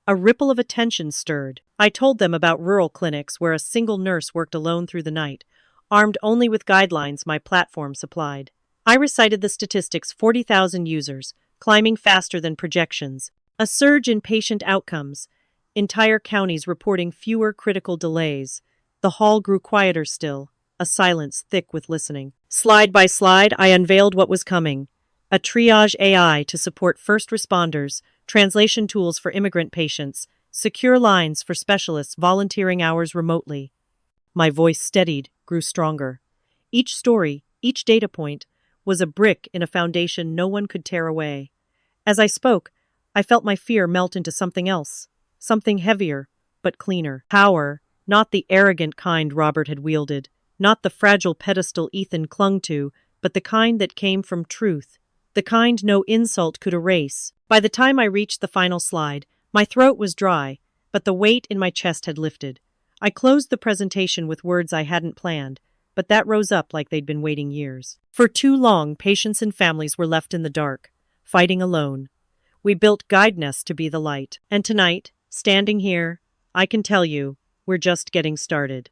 A ripple of attention stirred. I told them about rural clinics where a single nurse worked alone through the night, armed only with guidelines my platform supplied. I recited the statistics: 40,000 users, climbing faster than projections, a surge in patient outcomes, entire counties reporting fewer critical delays. The hall grew quieter still, a silence thick with listening. Slide by slide, I unveiled what was coming. A triage AI to support first responders, translation tools for immigrant patients, secure lines for specialists volunteering hours remotely. My voice steadied, grew stronger. Each story, each data point, was a brick in a foundation no one could tear away. As I spoke, I felt my fear melt into something else, something heavier, but cleaner. Power, not the arrogant kind Robert had wielded, not the fragile pedestal Ethan clung to, but the kind that came from truth, the kind no insult could erase. By the time I reached the final slide, my throat was dry, but the weight in my chest had lifted. I closed the presentation with words I hadn't planned, but that rose up like they'd been waiting years. For too long, patients and families were left in the dark, fighting alone. We built Guide Nest to be the light. And tonight, standing here, I can tell you, we're just getting started.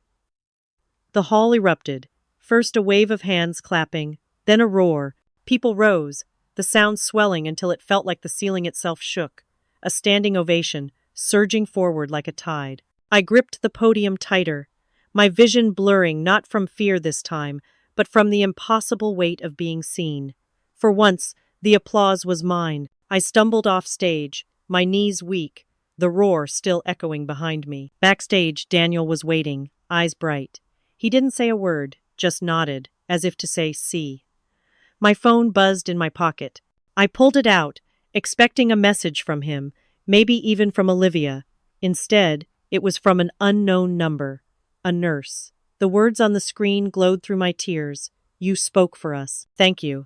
The hall erupted. First a wave of hands clapping, then a roar. People rose, the sound swelling until it felt like the ceiling itself shook. A standing ovation, surging forward like a tide. I gripped the podium tighter, my vision blurring not from fear this time, but from the impossible weight of being seen. For once, the applause was mine. I stumbled off stage, my knees weak, the roar still echoing behind me. Backstage, Daniel was waiting, eyes bright. He didn't say a word, just nodded, as if to say, see. My phone buzzed in my pocket. I pulled it out, expecting a message from him, maybe even from Olivia. Instead, it was from an unknown number. A nurse. The words on the screen glowed through my tears. You spoke for us. Thank you.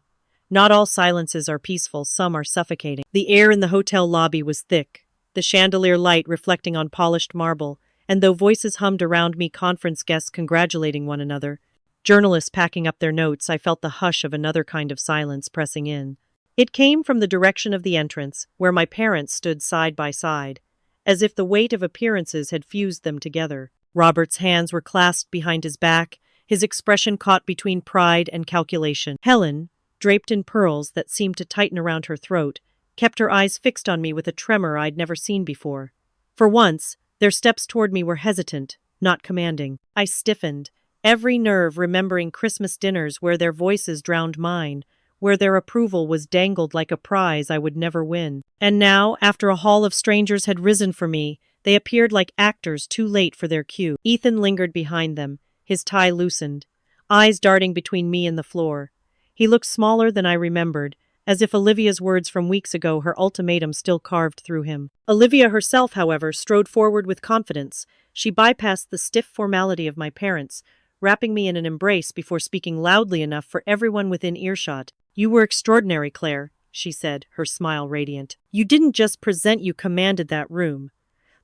Not all silences are peaceful, some are suffocating. The air in the hotel lobby was thick, the chandelier light reflecting on polished marble, and though voices hummed around me, conference guests congratulating one another, journalists packing up their notes, I felt the hush of another kind of silence pressing in. It came from the direction of the entrance, where my parents stood side by side, as if the weight of appearances had fused them together. Robert's hands were clasped behind his back, his expression caught between pride and calculation. Helen, draped in pearls that seemed to tighten around her throat, kept her eyes fixed on me with a tremor I'd never seen before. For once, their steps toward me were hesitant, not commanding. I stiffened, every nerve remembering Christmas dinners where their voices drowned mine, where their approval was dangled like a prize I would never win. And now, after a hall of strangers had risen for me, they appeared like actors too late for their cue. Ethan lingered behind them, his tie loosened, eyes darting between me and the floor. He looked smaller than I remembered, as if Olivia's words from weeks ago, her ultimatum, still carved through him. Olivia herself, however, strode forward with confidence. She bypassed the stiff formality of my parents, wrapping me in an embrace before speaking loudly enough for everyone within earshot. You were extraordinary, Claire, she said, her smile radiant. You didn't just present, you commanded that room.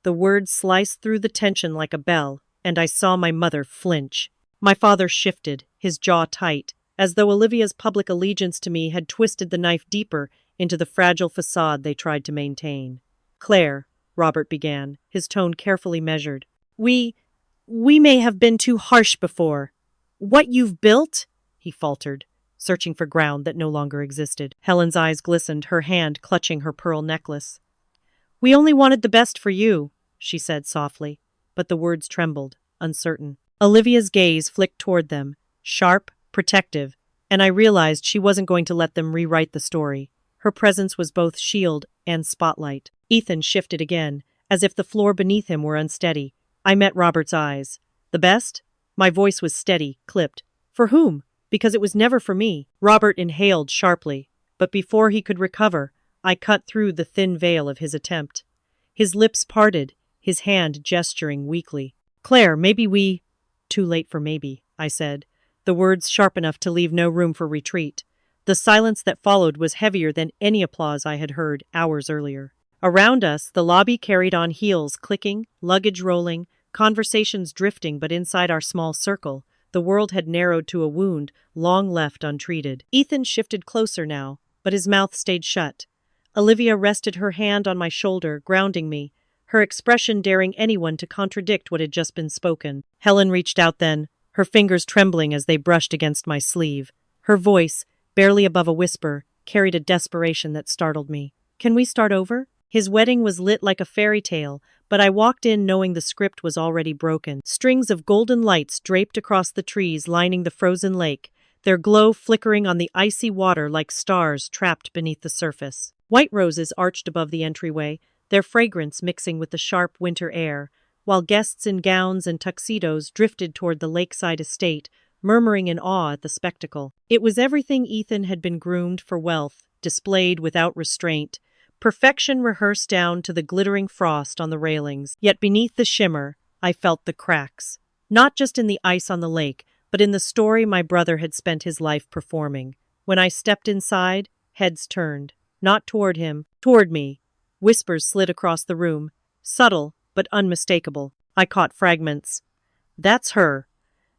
The words sliced through the tension like a bell, and I saw my mother flinch. My father shifted, his jaw tight, as though Olivia's public allegiance to me had twisted the knife deeper into the fragile facade they tried to maintain. Claire, Robert began, his tone carefully measured. We may have been too harsh before. What you've built? He faltered, searching for ground that no longer existed. Helen's eyes glistened, her hand clutching her pearl necklace. We only wanted the best for you, she said softly, but the words trembled, uncertain. Olivia's gaze flicked toward them, sharp, protective, and I realized she wasn't going to let them rewrite the story. Her presence was both shield and spotlight. Ethan shifted again, as if the floor beneath him were unsteady. I met Robert's eyes. The best? My voice was steady, clipped. For whom? Because it was never for me. Robert inhaled sharply, but before he could recover, I cut through the thin veil of his attempt. His lips parted, his hand gesturing weakly. Claire, maybe we— Too late for maybe, I said, the words sharp enough to leave no room for retreat. The silence that followed was heavier than any applause I had heard hours earlier. Around us, the lobby carried on, heels clicking, luggage rolling, conversations drifting, but inside our small circle, the world had narrowed to a wound long left untreated. Ethan shifted closer now, but his mouth stayed shut. Olivia rested her hand on my shoulder, grounding me, her expression daring anyone to contradict what had just been spoken. Helen reached out then, her fingers trembling as they brushed against my sleeve. Her voice, barely above a whisper, carried a desperation that startled me. Can we start over? His wedding was lit like a fairy tale, but I walked in knowing the script was already broken. Strings of golden lights draped across the trees lining the frozen lake, their glow flickering on the icy water like stars trapped beneath the surface. White roses arched above the entryway, their fragrance mixing with the sharp winter air, while guests in gowns and tuxedos drifted toward the lakeside estate, murmuring in awe at the spectacle. It was everything Ethan had been groomed for: wealth, displayed without restraint, perfection rehearsed down to the glittering frost on the railings. Yet beneath the shimmer, I felt the cracks. Not just in the ice on the lake, but in the story my brother had spent his life performing. When I stepped inside, heads turned. Not toward him, toward me. Whispers slid across the room, subtle but unmistakable. I caught fragments. That's her.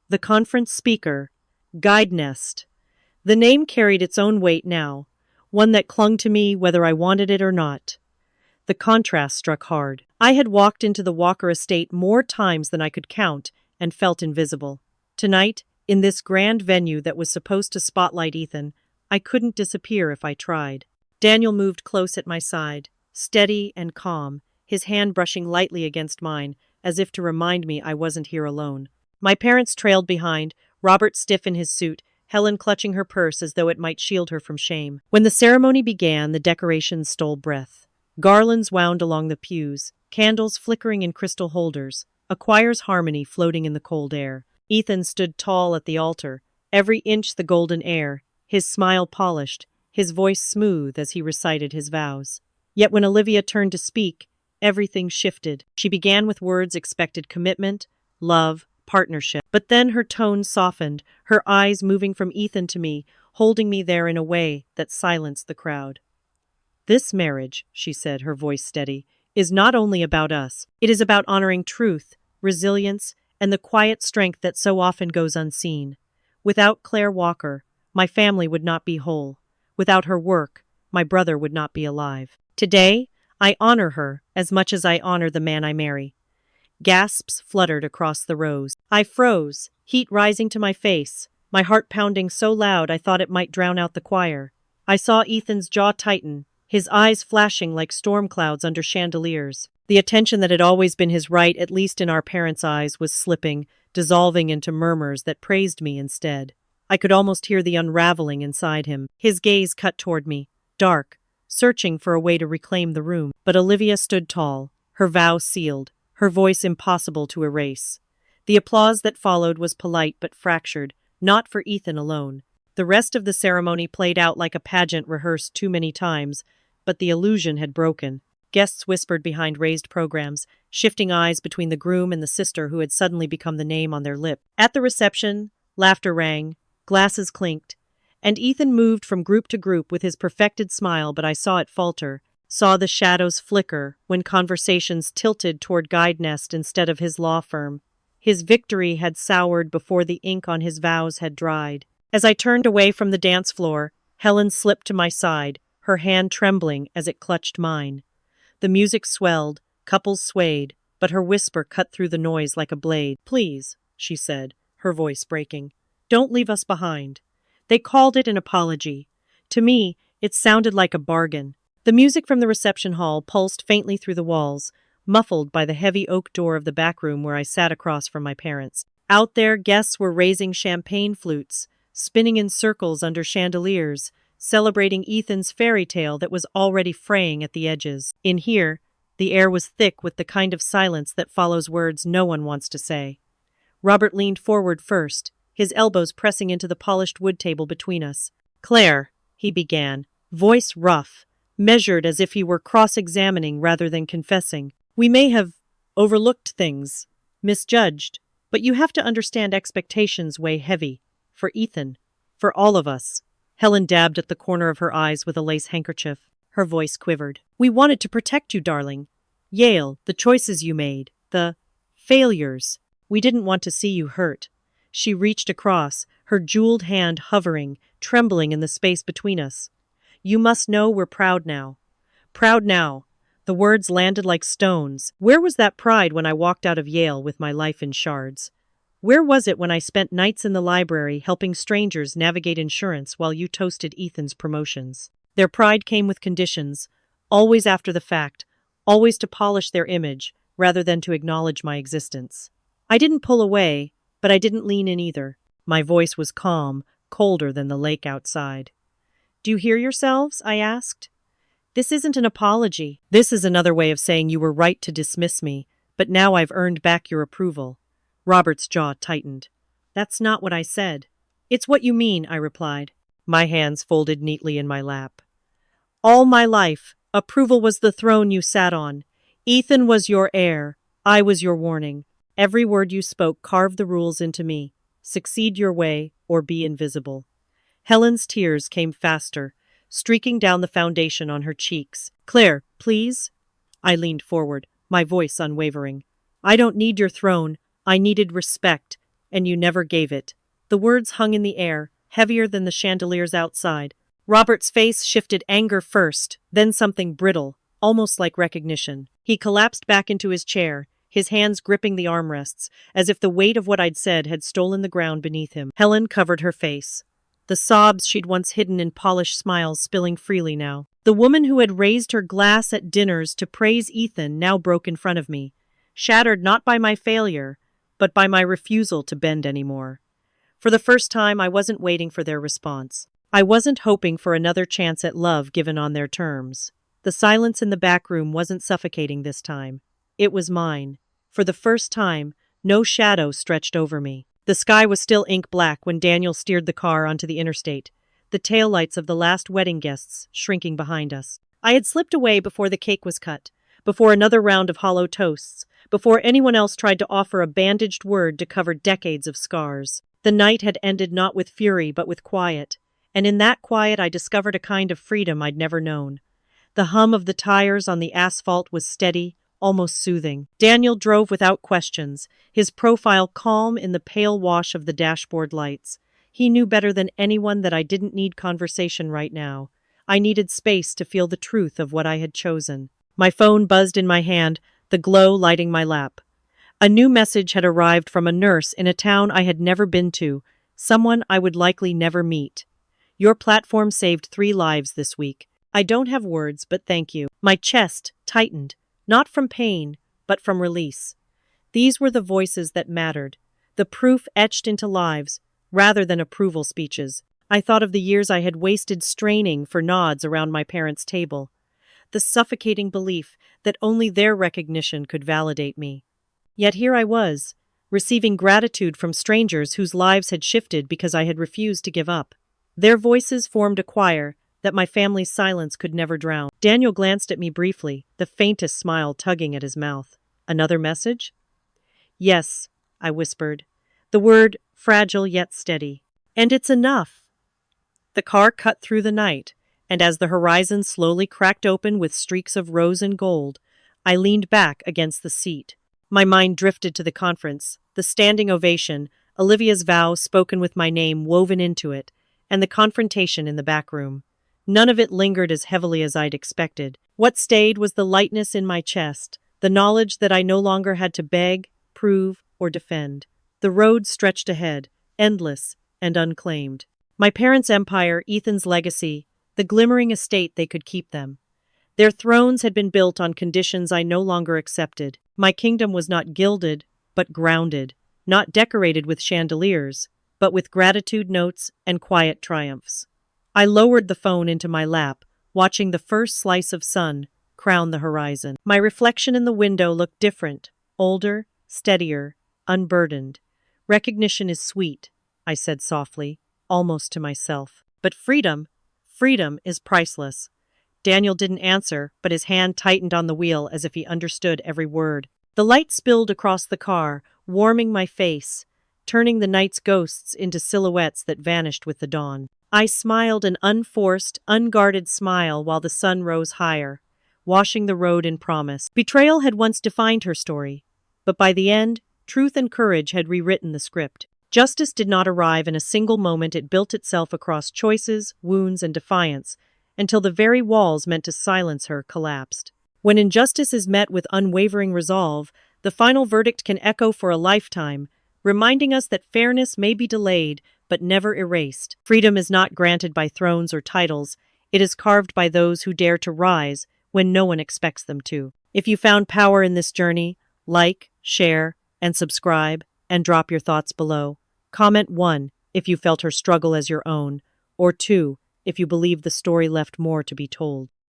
The conference speaker. Guide Nest. The name carried its own weight now, one that clung to me whether I wanted it or not. The contrast struck hard. I had walked into the Walker estate more times than I could count and felt invisible. Tonight, in this grand venue that was supposed to spotlight Ethan, I couldn't disappear if I tried. Daniel moved close at my side, steady and calm, his hand brushing lightly against mine, as if to remind me I wasn't here alone. My parents trailed behind, Robert stiff in his suit, Helen clutching her purse as though it might shield her from shame. When the ceremony began, the decorations stole breath. Garlands wound along the pews, candles flickering in crystal holders, a choir's harmony floating in the cold air. Ethan stood tall at the altar, every inch the golden air, his smile polished, his voice smooth as he recited his vows. Yet when Olivia turned to speak, everything shifted. She began with words expected: commitment, love, partnership. But then her tone softened, her eyes moving from Ethan to me, holding me there in a way that silenced the crowd. This marriage, she said, her voice steady, is not only about us. It is about honoring truth, resilience, and the quiet strength that so often goes unseen. Without Claire Walker, my family would not be whole. Without her work, my brother would not be alive. Today, I honor her as much as I honor the man I marry. Gasps fluttered across the rows. I froze, heat rising to my face, my heart pounding so loud I thought it might drown out the choir. I saw Ethan's jaw tighten, his eyes flashing like storm clouds under chandeliers. The attention that had always been his right, at least in our parents' eyes, was slipping, dissolving into murmurs that praised me instead. I could almost hear the unraveling inside him. His gaze cut toward me, dark, searching for a way to reclaim the room. But Olivia stood tall, her vow sealed, her voice impossible to erase. The applause that followed was polite but fractured, not for Ethan alone. The rest of the ceremony played out like a pageant rehearsed too many times, but the illusion had broken. Guests whispered behind raised programs, shifting eyes between the groom and the sister who had suddenly become the name on their lip. At the reception, laughter rang, glasses clinked, And Ethan moved from group to group with his perfected smile, but I saw it falter, saw the shadows flicker when conversations tilted toward Guide Nest instead of his law firm. His victory had soured before the ink on his vows had dried. As I turned away from the dance floor, Helen slipped to my side, her hand trembling as it clutched mine. The music swelled, couples swayed, but her whisper cut through the noise like a blade. "Please," she said, her voice breaking. "Don't leave us behind." They called it an apology. To me, it sounded like a bargain. The music from the reception hall pulsed faintly through the walls, muffled by the heavy oak door of the back room where I sat across from my parents. Out there, guests were raising champagne flutes, spinning in circles under chandeliers, celebrating Ethan's fairy tale that was already fraying at the edges. In here, the air was thick with the kind of silence that follows words no one wants to say. Robert leaned forward first, his elbows pressing into the polished wood table between us. "Claire," he began, voice rough, measured as if he were cross-examining rather than confessing. "We may have overlooked things, misjudged, but you have to understand expectations weigh heavy. For Ethan, for all of us." Helen dabbed at the corner of her eyes with a lace handkerchief. Her voice quivered. "We wanted to protect you, darling. Yale, the choices you made, the failures. We didn't want to see you hurt." She reached across, her jeweled hand hovering, trembling in the space between us. "You must know we're proud now. Proud now." The words landed like stones. Where was that pride when I walked out of Yale with my life in shards? Where was it when I spent nights in the library helping strangers navigate insurance while you toasted Ethan's promotions? Their pride came with conditions, always after the fact, always to polish their image, rather than to acknowledge my existence. I didn't pull away, but I didn't lean in either. My voice was calm, colder than the lake outside. "Do you hear yourselves?" I asked. "This isn't an apology. This is another way of saying you were right to dismiss me, but now I've earned back your approval." Robert's jaw tightened. "That's not what I said." "It's what you mean," I replied, my hands folded neatly in my lap. "All my life, approval was the throne you sat on. Ethan was your heir. I was your warning. Every word you spoke carved the rules into me. Succeed your way, or be invisible." Helen's tears came faster, streaking down the foundation on her cheeks. "Claire, please?" I leaned forward, my voice unwavering. "I don't need your throne. I needed respect, and you never gave it." The words hung in the air, heavier than the chandeliers outside. Robert's face shifted anger first, then something brittle, almost like recognition. He collapsed back into his chair, his hands gripping the armrests, as if the weight of what I'd said had stolen the ground beneath him. Helen covered her face, the sobs she'd once hidden in polished smiles spilling freely now. The woman who had raised her glass at dinners to praise Ethan now broke in front of me, shattered not by my failure, but by my refusal to bend anymore. For the first time, I wasn't waiting for their response. I wasn't hoping for another chance at love given on their terms. The silence in the back room wasn't suffocating this time. It was mine. For the first time, no shadow stretched over me. The sky was still ink black when Daniel steered the car onto the interstate, the taillights of the last wedding guests shrinking behind us. I had slipped away before the cake was cut, before another round of hollow toasts, before anyone else tried to offer a bandaged word to cover decades of scars. The night had ended not with fury but with quiet, and in that quiet I discovered a kind of freedom I'd never known. The hum of the tires on the asphalt was steady, almost soothing. Daniel drove without questions, his profile calm in the pale wash of the dashboard lights. He knew better than anyone that I didn't need conversation right now. I needed space to feel the truth of what I had chosen. My phone buzzed in my hand, the glow lighting my lap. A new message had arrived from a nurse in a town I had never been to, someone I would likely never meet. "Your platform saved 3 lives this week. I don't have words, but thank you." My chest tightened, not from pain, but from release. These were the voices that mattered, the proof etched into lives, rather than approval speeches. I thought of the years I had wasted straining for nods around my parents' table, the suffocating belief that only their recognition could validate me. Yet here I was, receiving gratitude from strangers whose lives had shifted because I had refused to give up. Their voices formed a choir that my family's silence could never drown. Daniel glanced at me briefly, the faintest smile tugging at his mouth. "Another message?" "Yes," I whispered, the word fragile yet steady. "And it's enough." The car cut through the night, and as the horizon slowly cracked open with streaks of rose and gold, I leaned back against the seat. My mind drifted to the conference, the standing ovation, Olivia's vow spoken with my name woven into it, and the confrontation in the back room. None of it lingered as heavily as I'd expected. What stayed was the lightness in my chest, the knowledge that I no longer had to beg, prove, or defend. The road stretched ahead, endless and unclaimed. My parents' empire, Ethan's legacy, the glimmering estate they could keep them. Their thrones had been built on conditions I no longer accepted. My kingdom was not gilded, but grounded, not decorated with chandeliers, but with gratitude notes and quiet triumphs. I lowered the phone into my lap, watching the first slice of sun crown the horizon. My reflection in the window looked different, older, steadier, unburdened. Recognition is sweet, I said softly, almost to myself. But freedom is priceless. Daniel didn't answer, but his hand tightened on the wheel as if he understood every word. The light spilled across the car, warming my face, turning the night's ghosts into silhouettes that vanished with the dawn. I smiled an unforced, unguarded smile while the sun rose higher, washing the road in promise. Betrayal had once defined her story, but by the end, truth and courage had rewritten the script. Justice did not arrive in a single moment. It built itself across choices, wounds, and defiance, until the very walls meant to silence her collapsed. When injustice is met with unwavering resolve, the final verdict can echo for a lifetime, reminding us that fairness may be delayed, but never erased. Freedom is not granted by thrones or titles. It is carved by those who dare to rise when no one expects them to. If you found power in this journey, like, share, and subscribe, and drop your thoughts below. Comment 1 if you felt her struggle as your own, or 2 if you believe the story left more to be told.